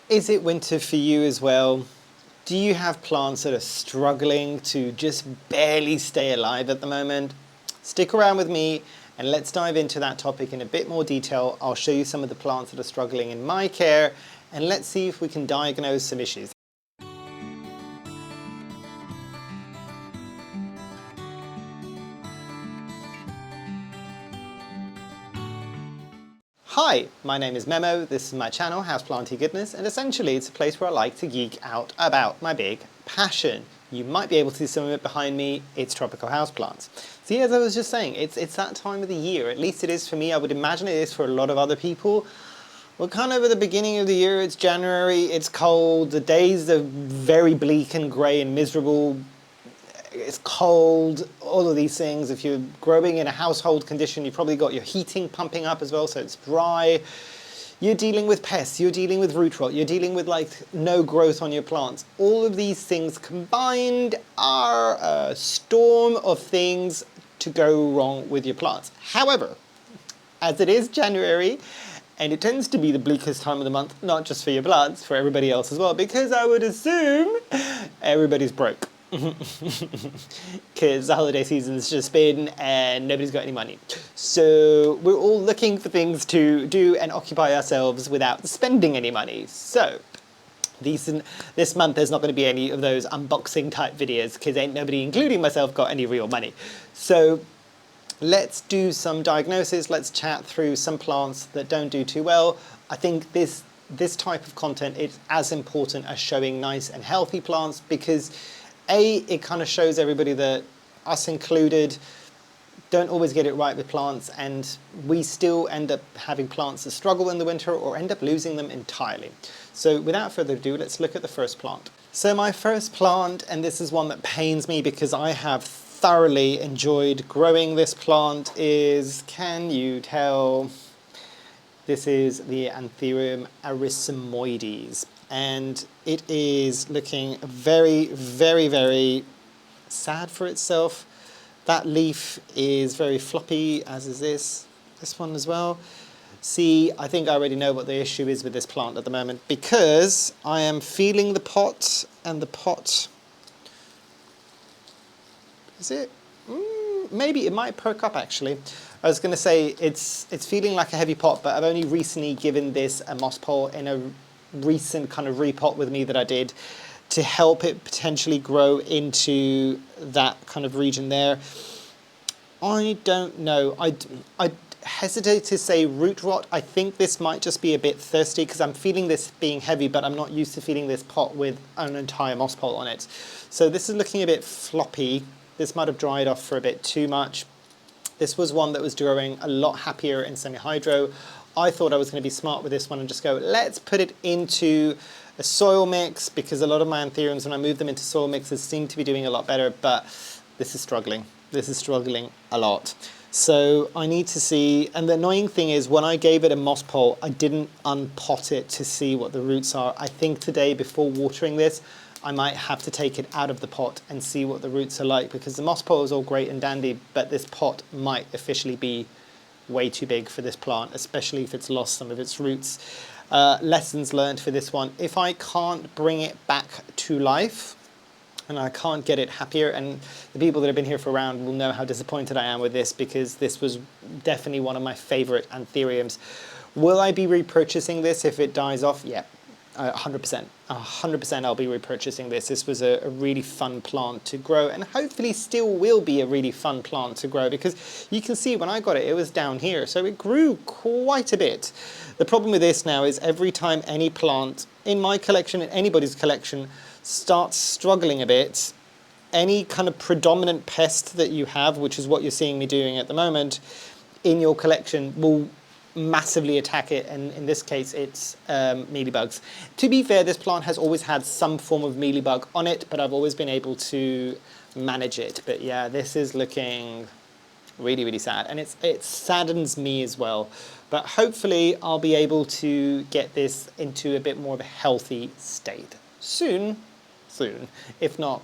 Is it winter for you as well? Do you have plants that are struggling to just barely stay alive at the moment? Stick around with me and let's dive into that topic in a bit more detail. I'll show you some of the plants that are struggling in my care and let's see if we can diagnose some issues. Hi, my name is Memo, this is my channel, Houseplantygoodness, and essentially it's a place where I like to geek out about my big passion. You might be able to see some of it behind me, it's tropical houseplants. See, as I was just saying, it's that time of the year, at least it is for me, I would imagine it is for a lot of other people. We're kind of at the beginning of the year, it's January, it's cold, the days are very bleak and grey and miserable. It's cold, all of these things. If you're growing in a household condition, you've probably got your heating pumping up as well, so it's dry. You're dealing with pests, you're dealing with root rot, you're dealing with like no growth on your plants. All of these things combined are a storm of things to go wrong with your plants. However, as it is January, and it tends to be the bleakest time of the month, not just for your plants, for everybody else as well, because I would assume everybody's broke. Because the holiday season's just been and nobody's got any money. So we're all looking for things to do and occupy ourselves without spending any money. So this month there's not going to be any of those unboxing type videos because ain't nobody, including myself, got any real money. So let's do some diagnosis. Let's chat through some plants that don't do too well. I think this type of content is as important as showing nice and healthy plants because it kind of shows everybody that, us included, don't always get it right with plants and we still end up having plants that struggle in the winter or end up losing them entirely. So without further ado, let's look at the first plant. So my first plant, and this is one that pains me because I have thoroughly enjoyed growing this plant, is, can you tell, this is the Anthurium arisaemoides. And it is looking very, very, very sad for itself. That leaf is very floppy, as is this one as well. See, I think I already know what the issue is with this plant at the moment because I am feeling the pot and the pot, is it? Maybe it might perk up actually. I was going to say it's feeling like a heavy pot, but I've only recently given this a moss pole in a recent kind of repot with me that I did to help it potentially grow into that kind of region there. I don't know. I hesitate to say root rot. I think this might just be a bit thirsty because I'm feeling this being heavy, but I'm not used to feeling this pot with an entire moss pole on it. So this is looking a bit floppy. This might have dried off for a bit too much. This was one that was growing a lot happier in semi-hydro. I thought I was going to be smart with this one and just go, let's put it into a soil mix because a lot of my anthuriums, when I move them into soil mixes, seem to be doing a lot better, but this is struggling. This is struggling a lot. So I need to see, and the annoying thing is when I gave it a moss pole, I didn't unpot it to see what the roots are. I think today, before watering this, I might have to take it out of the pot and see what the roots are like because the moss pole is all great and dandy, but this pot might officially be way too big for this plant, especially if it's lost some of its roots. Lessons learned for this one. If I can't bring it back to life and I can't get it happier, and the people that have been here for a round will know how disappointed I am with this because this was definitely one of my favorite anthuriums. Will I be repurchasing this if it dies off? Yeah. 100%. 100% I'll be repurchasing this. This was a really fun plant to grow and hopefully still will be a really fun plant to grow because you can see when I got it, it was down here. So it grew quite a bit. The problem with this now is every time any plant in my collection, in anybody's collection, starts struggling a bit, any kind of predominant pest that you have, which is what you're seeing me doing at the moment, in your collection will massively attack it, and in this case it's mealybugs. To be fair, this plant has always had some form of mealybug on it, but I've always been able to manage it. But yeah, this is looking really, really sad, and it saddens me as well. But hopefully I'll be able to get this into a bit more of a healthy state soon. If not,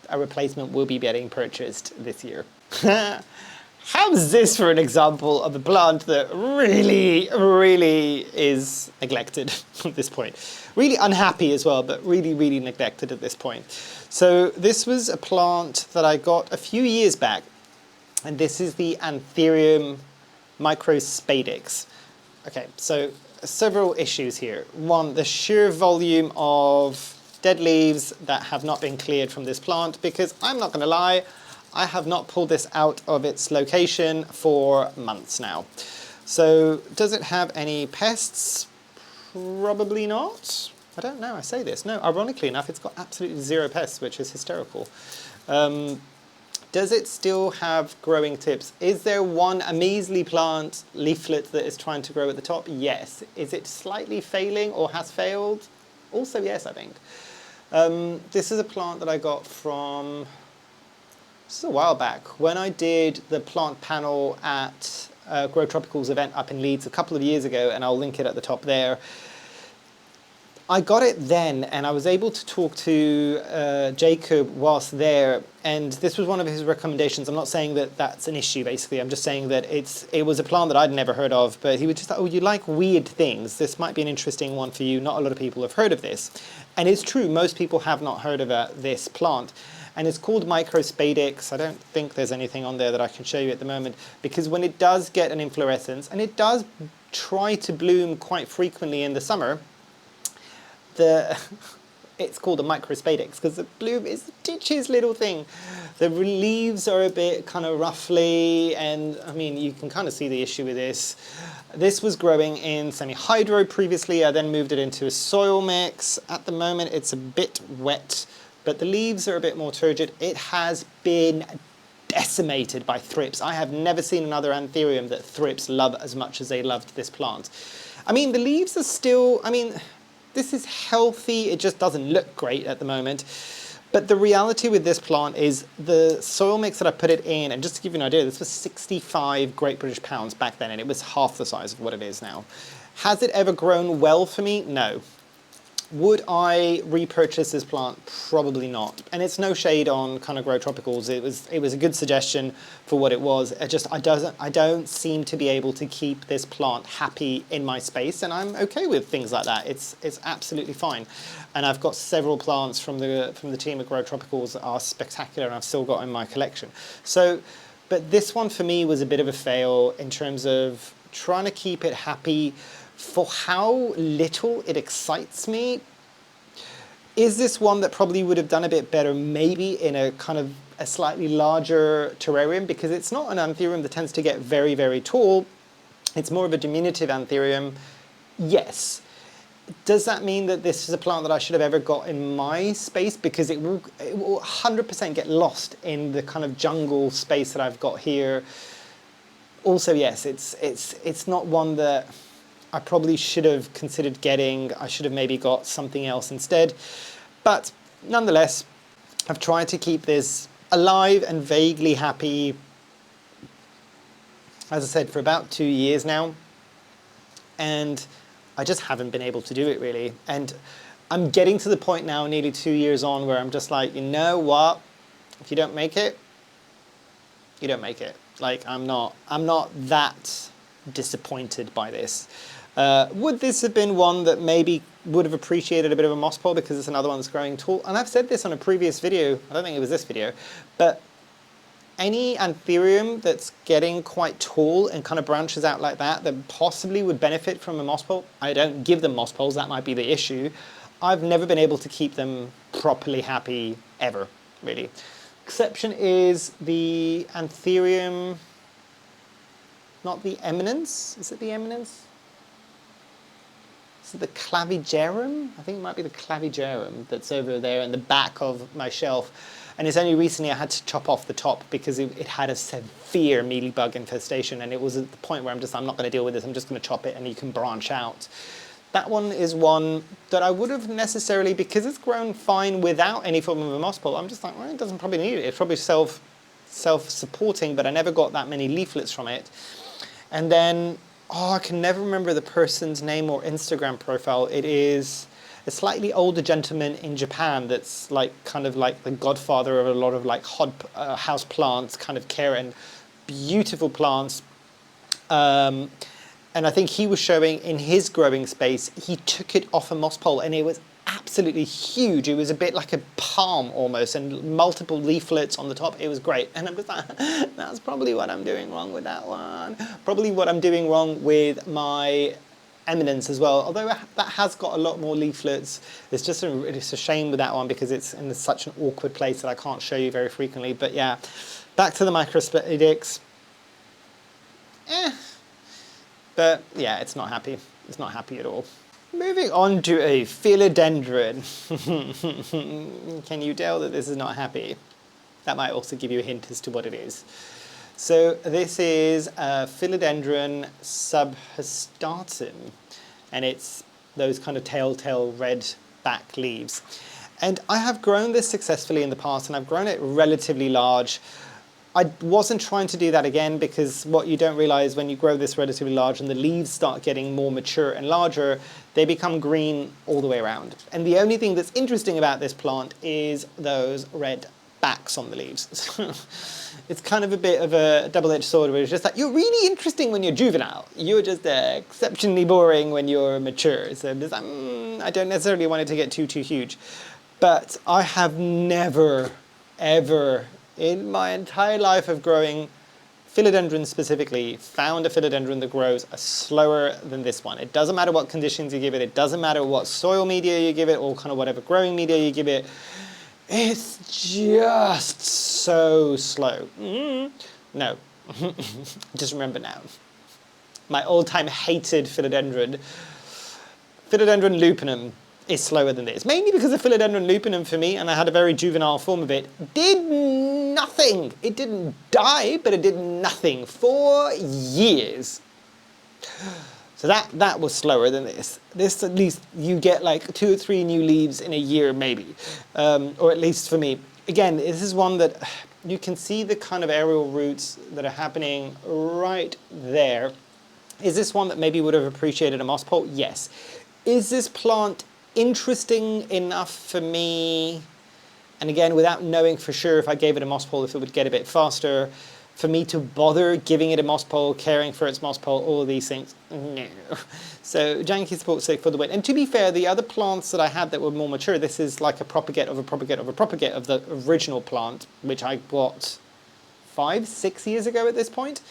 a replacement will be getting purchased this year. How's this for an example of a plant that really, really is neglected at this point? Really unhappy as well, but really, really neglected at this point. So this was a plant that I got a few years back, and this is the Anthurium microspadix. Okay, so several issues here. One, the sheer volume of dead leaves that have not been cleared from this plant, because I'm not going to lie, I have not pulled this out of its location for months now. So does it have any pests? Probably not. I don't know, I say this. No, ironically enough, it's got absolutely zero pests, which is hysterical. Does it still have growing tips? Is there a measly plant leaflet that is trying to grow at the top? Yes. Is it slightly failing or has failed? Also yes, I think. This is a plant that I got from, this is a while back, when I did the plant panel at Grow Tropicals event up in Leeds a couple of years ago, and I'll link it at the top there. I got it then, and I was able to talk to Jacob whilst there, and this was one of his recommendations. I'm not saying that that's an issue, basically. I'm just saying that it was a plant that I'd never heard of, but he was just like, oh, you like weird things. This might be an interesting one for you. Not a lot of people have heard of this. And it's true, most people have not heard of this plant. And it's called microspadix. I don't think there's anything on there that I can show you at the moment, because when it does get an inflorescence, and it does try to bloom quite frequently in the summer, it's called a microspadix because the bloom is the ditchiest little thing. The leaves are a bit kind of roughly, and I mean, you can kind of see the issue with this. This was growing in semi-hydro previously. I then moved it into a soil mix. At the moment, it's a bit wet, but the leaves are a bit more turgid. It has been decimated by thrips. I have never seen another Anthurium that thrips love as much as they loved this plant. I mean, the leaves are still, I mean, this is healthy, it just doesn't look great at the moment. But the reality with this plant is the soil mix that I put it in, and just to give you an idea, this was 65 Great British pounds back then, and it was half the size of what it is now. Has it ever grown well for me? No. Would I repurchase this plant? Probably not. And it's no shade on kind of Grow Tropicals. It was a good suggestion for what it was. I don't seem to be able to keep this plant happy in my space, and I'm okay with things like that. It's absolutely fine. And I've got several plants from the team at Grow Tropicals that are spectacular, and I've still got in my collection. So, but this one for me was a bit of a fail in terms of trying to keep it happy. For how little it excites me, is this one that probably would have done a bit better maybe in a kind of a slightly larger terrarium, because it's not an Anthurium that tends to get very, very tall. It's more of a diminutive Anthurium. Yes. Does that mean that this is a plant that I should have ever got in my space? Because it will 100% get lost in the kind of jungle space that I've got here. Also, yes, it's not one that I probably should have considered getting. I should have maybe got something else instead. But nonetheless, I've tried to keep this alive and vaguely happy, as I said, for about 2 years now. And I just haven't been able to do it really. And I'm getting to the point now, nearly 2 years on, where I'm just like, you know what? If you don't make it, you don't make it. Like, I'm not that disappointed by this. Would this have been one that maybe would have appreciated a bit of a moss pole because it's another one that's growing tall? And I've said this on a previous video, I don't think it was this video, but any Anthurium that's getting quite tall and kind of branches out like that possibly would benefit from a moss pole. I don't give them moss poles, that might be the issue. I've never been able to keep them properly happy ever, really. Exception is the Anthurium, not the Eminence, is it the Eminence? Is it the Clavigerum? I think it might be the Clavigerum that's over there in the back of my shelf. And it's only recently I had to chop off the top because it had a severe mealybug infestation, and it was at the point where I'm not going to deal with this, I'm just going to chop it and you can branch out. That one is one that I would have necessarily, because it's grown fine without any form of a moss pole, I'm just like, well, it doesn't probably need it. It's probably self-supporting, but I never got that many leaflets from it. And then, I can never remember the person's name or Instagram profile. It is a slightly older gentleman in Japan that's like kind of like the godfather of a lot of like house plants kind of care, and beautiful plants. And I think he was showing in his growing space, he took it off a moss pole and it was absolutely huge. It was a bit like a palm almost, and multiple leaflets on the top. It was great. And I'm just like, that's probably what I'm doing wrong with that one. Probably what I'm doing wrong with my eminence as well, although that has got a lot more leaflets. It's just it's a shame with that one because it's in such an awkward place that I can't show you very frequently. But yeah, back to the microspadix. But yeah, it's not happy. It's not happy at all. Moving on to a philodendron. Can you tell that this is not happy? That might also give you a hint as to what it is. So this is a Philodendron subhastatum, and it's those kind of telltale red back leaves. And I have grown this successfully in the past, and I've grown it relatively large. I wasn't trying to do that again because what you don't realize when you grow this relatively large and the leaves start getting more mature and larger, they become green all the way around. And the only thing that's interesting about this plant is those red backs on the leaves. It's kind of a bit of a double-edged sword where it's just like, you're really interesting when you're juvenile. You're just exceptionally boring when you're mature. So just, I don't necessarily want it to get too huge. But I have never, ever, in my entire life of growing philodendrons specifically, found a philodendron that grows slower than this one. It doesn't matter what conditions you give it. It doesn't matter what soil media you give it or kind of whatever growing media you give it. It's just so slow. No, just remember now. My all-time hated philodendron, Philodendron lupinum, is slower than this. Mainly because the Philodendron lupinum for me, and I had a very juvenile form of it, did nothing. It didn't die, but it did nothing for years. So that was slower than this. This, at least, you get like 2 or 3 new leaves in a year, maybe. Or at least for me. Again, this is one that you can see the kind of aerial roots that are happening right there. Is this one that maybe would have appreciated a moss pole? Yes. Is this plant interesting enough for me? And again, without knowing for sure if I gave it a moss pole, if it would get a bit faster, for me to bother giving it a moss pole, caring for its moss pole, all of these things, no. So janky support stick for the win. And to be fair, the other plants that I had that were more mature, this is like a propagate of a propagate of a propagate of the original plant, which I bought 5, 6 years ago at this point.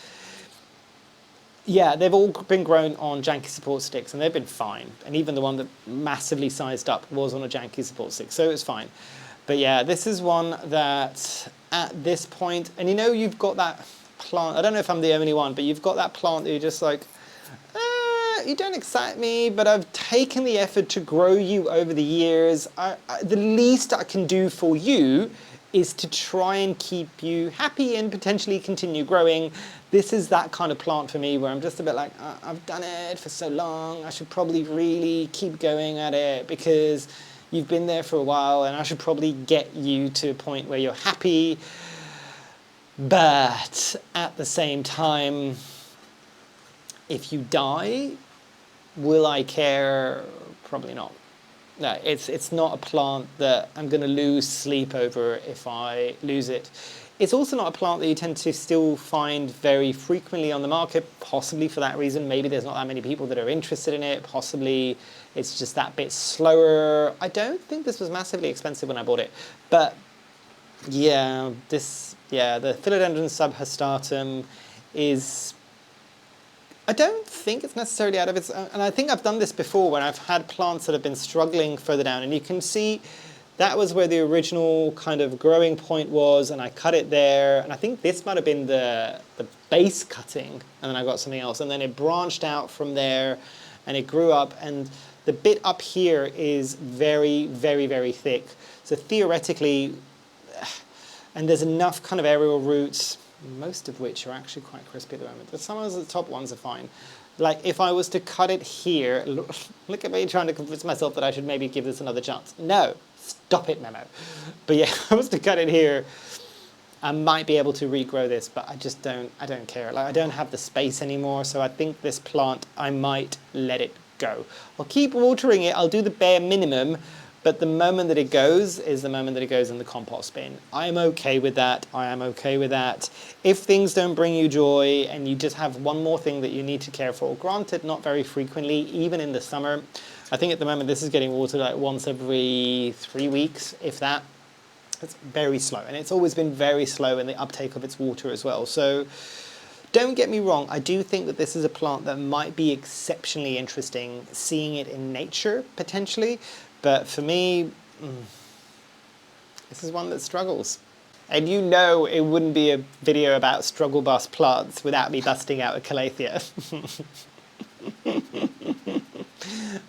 Yeah, they've all been grown on janky support sticks and they've been fine. And even the one that massively sized up was on a janky support stick, so it's fine. But yeah, this is one that at this point, and you know you've got that plant, I don't know if I'm the only one, but you've got that plant that you're just like, you don't excite me, but I've taken the effort to grow you over the years. The least I can do for you is to try and keep you happy and potentially continue growing. This is that kind of plant for me where I'm just a bit like, I've done it for so long, I should probably really keep going at it because you've been there for a while and I should probably get you to a point where you're happy. But at the same time, if you die, will I care? Probably not. No, it's not a plant that I'm going to lose sleep over if I lose it. It's also not a plant that you tend to still find very frequently on the market, possibly for that reason. Maybe there's not that many people that are interested in it. Possibly it's just that bit slower. I don't think this was massively expensive when I bought it. But yeah, the Philodendron subhastatum is, I don't think it's necessarily out of its own, and I think I've done this before when I've had plants that have been struggling further down, and you can see that was where the original kind of growing point was, and I cut it there, and I think this might have been the base cutting, and then I got something else, and then it branched out from there, and it grew up, and the bit up here is very, very, very thick. So theoretically, and there's enough kind of aerial roots, most of which are actually quite crispy at the moment, but some of the top ones are fine. Like if I was to cut it here, look at me trying to convince myself that I should maybe give this another chance. No, stop it, Memo. But yeah, if I was to cut it here, I might be able to regrow this, but I don't care. Like I don't have the space anymore, so I think this plant, I might let it go. I'll keep watering it, I'll do the bare minimum, But the moment that it goes is the moment that it goes in the compost bin. I'm okay with that. I am okay with that. If things don't bring you joy and you just have one more thing that you need to care for, granted not very frequently, even in the summer. I think at the moment this is getting watered like once every 3 weeks, if that. It's very slow, and it's always been very slow in the uptake of its water as well. So don't get me wrong, I do think that this is a plant that might be exceptionally interesting, seeing it in nature potentially. But for me, this is one that struggles. And you know it wouldn't be a video about struggle bus plants without me busting out a Calathea.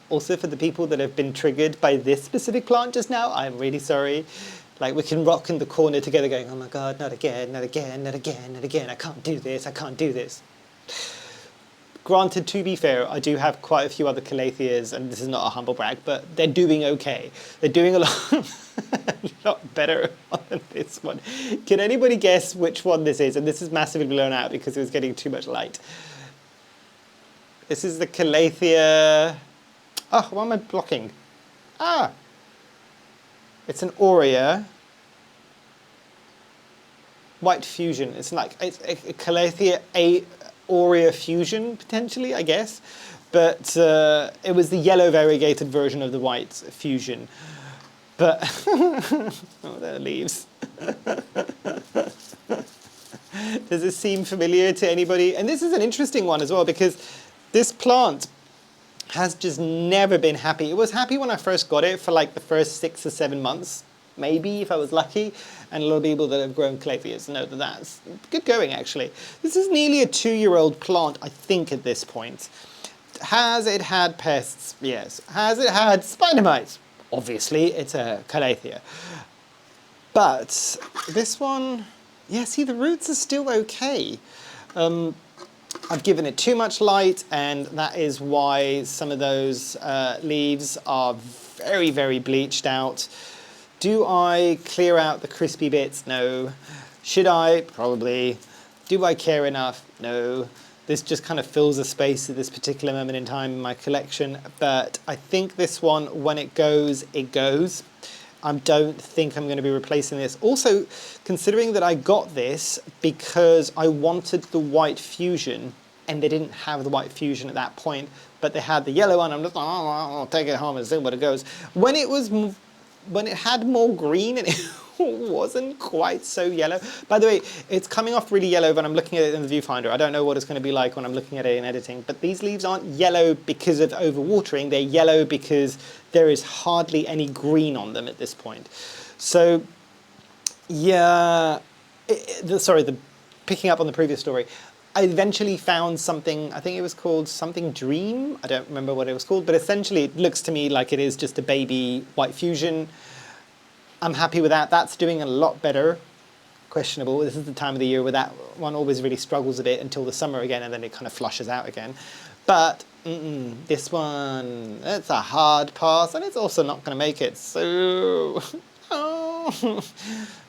Also, for the people that have been triggered by this specific plant just now, I'm really sorry. Like, we can rock in the corner together going, oh my God, not again, not again, not again, not again, I can't do this, I can't do this. Granted, to be fair, I do have quite a few other Calatheas, and this is not a humble brag, but they're doing okay. They're doing a lot better than this one. Can anybody guess which one this is? And this is massively blown out because it was getting too much light. This is the Calathea. Oh, why am I blocking? Ah! It's an Aurea. White fusion. It's like it's a Calathea Aurea fusion, potentially, I guess. But it was the yellow variegated version of the white fusion. But, oh, there are leaves. Does it seem familiar to anybody? And this is an interesting one as well, because this plant has just never been happy. It was happy when I first got it for like the first 6 or 7 months, maybe if I was lucky. And a lot of people that have grown Calatheas know that that's good going, actually. This is nearly a 2-year-old plant, I think, at this point. Has it had pests? Yes. Has it had spider mites? Obviously, it's a Calathea. But this one, yeah, see, the roots are still okay. I've given it too much light, and that is why some of those leaves are very, very bleached out. Do I clear out the crispy bits? No. Should I? Probably. Do I care enough? No. This just kind of fills a space at this particular moment in time in my collection. But I think this one, when it goes, it goes. I don't think I'm going to be replacing this. Also, considering that I got this because I wanted the white fusion, and they didn't have the white fusion at that point, but they had the yellow one. I'm just like, oh, I'll take it home and see what it goes. When it had more green and it wasn't quite so yellow. By the way, it's coming off really yellow when I'm looking at it in the viewfinder. I don't know what it's going to be like when I'm looking at it in editing, but these leaves aren't yellow because of overwatering. They're yellow because there is hardly any green on them at this point. So, yeah, picking up on the previous story, I eventually found something, I think it was called something Dream. I don't remember what it was called, but essentially it looks to me like it is just a baby white fusion. I'm happy with that. That's doing a lot better. Questionable. This is the time of the year where that one always really struggles a bit until the summer again, and then it kind of flushes out again. But this one, it's a hard pass, and it's also not going to make it. So, oh,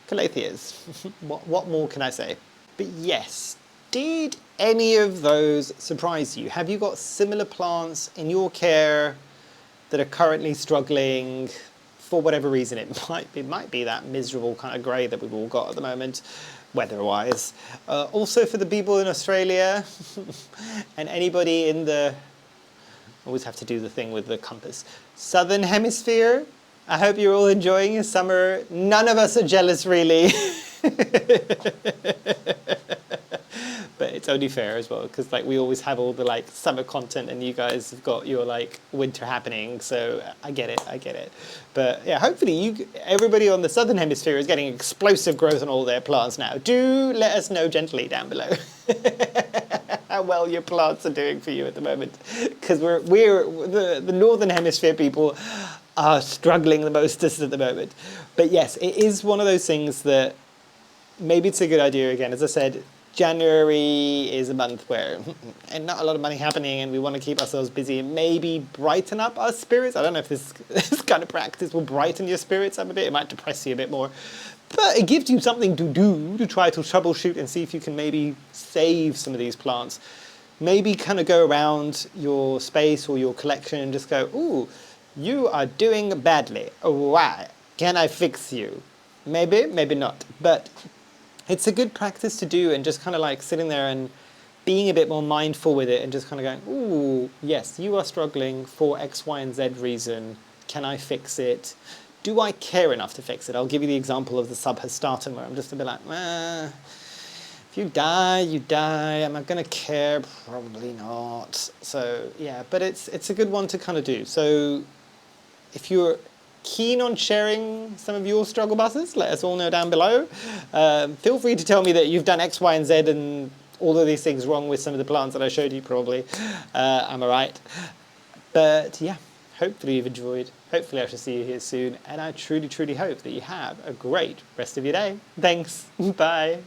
Calatheas. What more can I say? But yes, did any of those surprise you? Have you got similar plants in your care that are currently struggling? For whatever reason, it might be that miserable kind of grey that we've all got at the moment, weather-wise. Also for the people in Australia and anybody in the, always have to do the thing with the compass, Southern Hemisphere. I hope you're all enjoying your summer. None of us are jealous, really. But it's only fair as well, because like we always have all the like summer content, and you guys have got your like winter happening. So I get it. But yeah, hopefully everybody on the Southern Hemisphere is getting explosive growth on all their plants now. Do let us know gently down below how well your plants are doing for you at the moment, because the Northern Hemisphere people are struggling the most at the moment. But yes, it is one of those things that maybe it's a good idea again, as I said. January is a month where and not a lot of money happening, and we want to keep ourselves busy and maybe brighten up our spirits. I don't know if this kind of practice will brighten your spirits up a bit. It might depress you a bit more. But it gives you something to do, to try to troubleshoot and see if you can maybe save some of these plants. Maybe kind of go around your space or your collection and just go, ooh, You are doing badly. Why? Can I fix you? Maybe, maybe not. But it's a good practice to do, and just kind of like sitting there and being a bit more mindful with it and just kind of going, ooh, yes, you are struggling for X, Y, and Z reason. Can I fix it? Do I care enough to fix it? I'll give you the example of the subhastatum where I'm just a bit like, if you die, you die. Am I going to care? Probably not. So yeah, but it's a good one to kind of do. So if you're keen on sharing some of your struggle buses, let us all know down below. Feel free to tell me that you've done X, Y, and Z and all of these things wrong with some of the plants that I showed you, probably. Am I right? But yeah, hopefully you've enjoyed. Hopefully I shall see you here soon. And I truly, truly hope that you have a great rest of your day. Thanks. Bye.